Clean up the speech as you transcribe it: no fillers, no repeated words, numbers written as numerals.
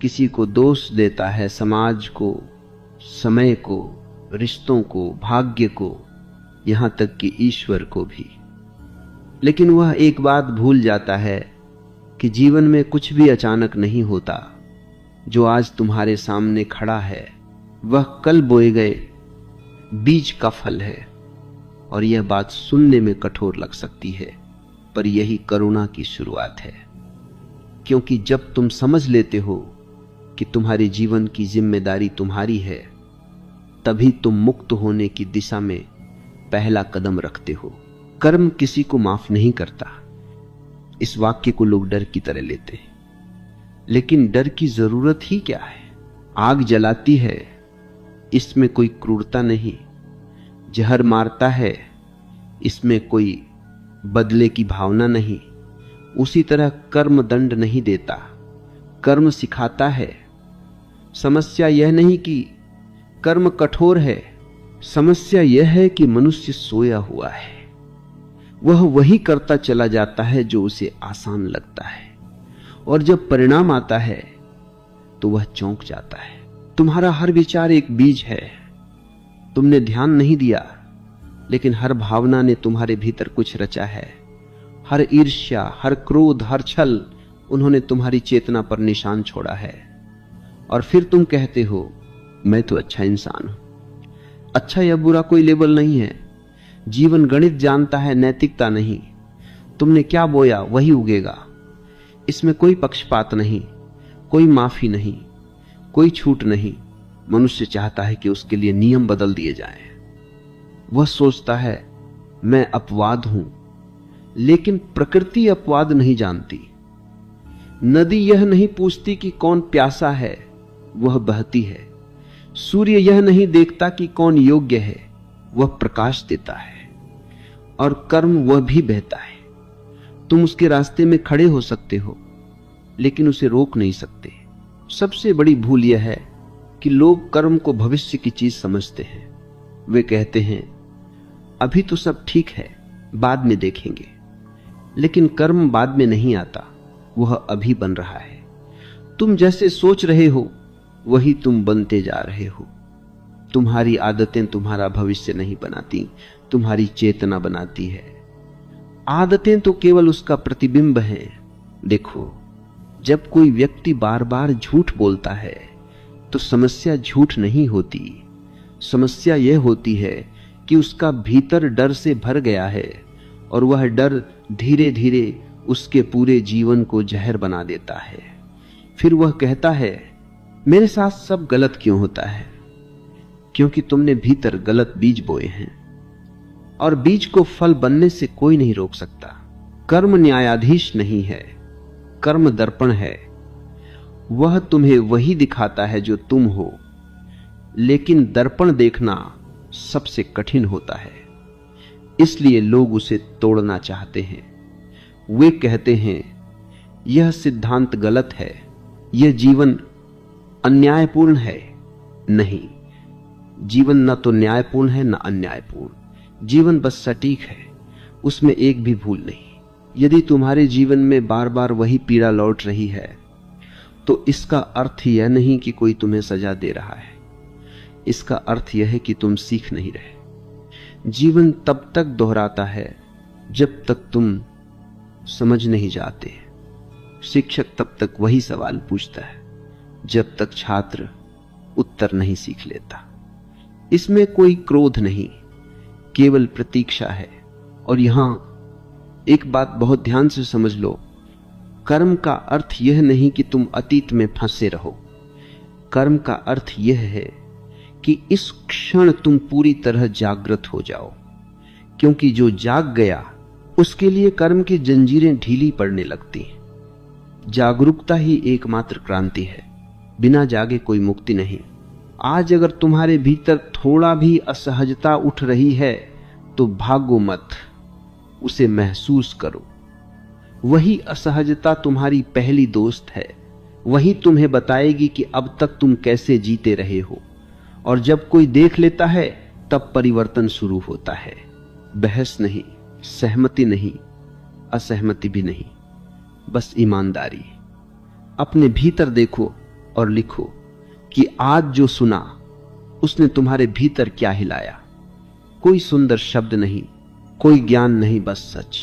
किसी को दोष देता है, समाज को, समय को, रिश्तों को, भाग्य को, यहां तक कि ईश्वर को भी। लेकिन वह एक बात भूल जाता है कि जीवन में कुछ भी अचानक नहीं होता। जो आज तुम्हारे सामने खड़ा है वह कल बोए गए बीज का फल है। और यह बात सुनने में कठोर लग सकती है, पर यही करुणा की शुरुआत है। क्योंकि जब तुम समझ लेते हो कि तुम्हारे जीवन की जिम्मेदारी तुम्हारी है, तभी तुम मुक्त होने की दिशा में पहला कदम रखते हो। कर्म किसी को माफ नहीं करता। इस वाक्य को लोग डर की तरह लेते हैं, लेकिन डर की जरूरत ही क्या है? आग जलाती है, इसमें कोई क्रूरता नहीं। जहर मारता है, इसमें कोई बदले की भावना नहीं। उसी तरह कर्म दंड नहीं देता, कर्म सिखाता है। समस्या यह नहीं कि कर्म कठोर है, समस्या यह है कि मनुष्य सोया हुआ है। वह वही करता चला जाता है जो उसे आसान लगता है, और जब परिणाम आता है तो वह चौंक जाता है। तुम्हारा हर विचार एक बीज है, तुमने ध्यान नहीं दिया, लेकिन हर भावना ने तुम्हारे भीतर कुछ रचा है। हर ईर्ष्या, हर क्रोध, हर छल, उन्होंने तुम्हारी चेतना पर निशान छोड़ा है। और फिर तुम कहते हो मैं तो अच्छा इंसान हूं। अच्छा या बुरा कोई लेबल नहीं है। जीवन गणित जानता है, नैतिकता नहीं। तुमने क्या बोया वही उगेगा। इसमें कोई पक्षपात नहीं, कोई माफी नहीं, कोई छूट नहीं। मनुष्य चाहता है कि उसके लिए नियम बदल दिए जाएं। वह सोचता है मैं अपवाद हूं, लेकिन प्रकृति अपवाद नहीं जानती। नदी यह नहीं पूछती कि कौन प्यासा है, वह बहती है। सूर्य यह नहीं देखता कि कौन योग्य है, वह प्रकाश देता है। और कर्म वह भी बहता है। तुम उसके रास्ते में खड़े हो सकते हो, लेकिन उसे रोक नहीं सकते। सबसे बड़ी भूल यह है कि लोग कर्म को भविष्य की चीज समझते हैं। वे कहते हैं अभी तो सब ठीक है, बाद में देखेंगे। लेकिन कर्म बाद में नहीं आता, वह अभी बन रहा है। तुम जैसे सोच रहे हो वही तुम बनते जा रहे हो। तुम्हारी आदतें तुम्हारा भविष्य नहीं बनाती, तुम्हारी चेतना बनाती है। आदतें तो केवल उसका प्रतिबिंब हैं। देखो, जब कोई व्यक्ति बार बार झूठ बोलता है तो समस्या झूठ नहीं होती। समस्या यह होती है कि उसका भीतर डर से भर गया है, और वह डर धीरे धीरे उसके पूरे जीवन को जहर बना देता है। फिर वह कहता है मेरे साथ सब गलत क्यों होता है? क्योंकि तुमने भीतर गलत बीज बोए हैं, और बीज को फल बनने से कोई नहीं रोक सकता। कर्म न्यायाधीश नहीं है, कर्म दर्पण है। वह तुम्हें वही दिखाता है जो तुम हो, लेकिन दर्पण देखना सबसे कठिन होता है। इसलिए लोग उसे तोड़ना चाहते हैं। वे कहते हैं यह सिद्धांत गलत है, यह जीवन अन्यायपूर्ण है। नहीं, जीवन न तो न्यायपूर्ण है न अन्यायपूर्ण। जीवन बस सटीक है, उसमें एक भी भूल नहीं। यदि तुम्हारे जीवन में बार बार वही पीड़ा लौट रही है, तो इसका अर्थ यह नहीं कि कोई तुम्हें सजा दे रहा है। इसका अर्थ यह है कि तुम सीख नहीं रहे। जीवन तब तक दोहराता है जब तक तुम समझ नहीं जाते। शिक्षक तब तक वही सवाल पूछता है जब तक छात्र उत्तर नहीं सीख लेता। इसमें कोई क्रोध नहीं, केवल प्रतीक्षा है। और यहां एक बात बहुत ध्यान से समझ लो, कर्म का अर्थ यह नहीं कि तुम अतीत में फंसे रहो। कर्म का अर्थ यह है कि इस क्षण तुम पूरी तरह जागृत हो जाओ, क्योंकि जो जाग गया उसके लिए कर्म की जंजीरें ढीली पड़ने लगती हैं। जागरूकता ही एकमात्र क्रांति है, बिना जागे कोई मुक्ति नहीं। आज अगर तुम्हारे भीतर थोड़ा भी असहजता उठ रही है तो भागो मत, उसे महसूस करो। वही असहजता तुम्हारी पहली दोस्त है। वही तुम्हें बताएगी कि अब तक तुम कैसे जीते रहे हो। और जब कोई देख लेता है तब परिवर्तन शुरू होता है। बहस नहीं, सहमति नहीं, असहमति भी नहीं, बस ईमानदारी। अपने भीतर देखो और लिखो कि आज जो सुना उसने तुम्हारे भीतर क्या हिलाया। कोई सुंदर शब्द नहीं, कोई ज्ञान नहीं, बस सच।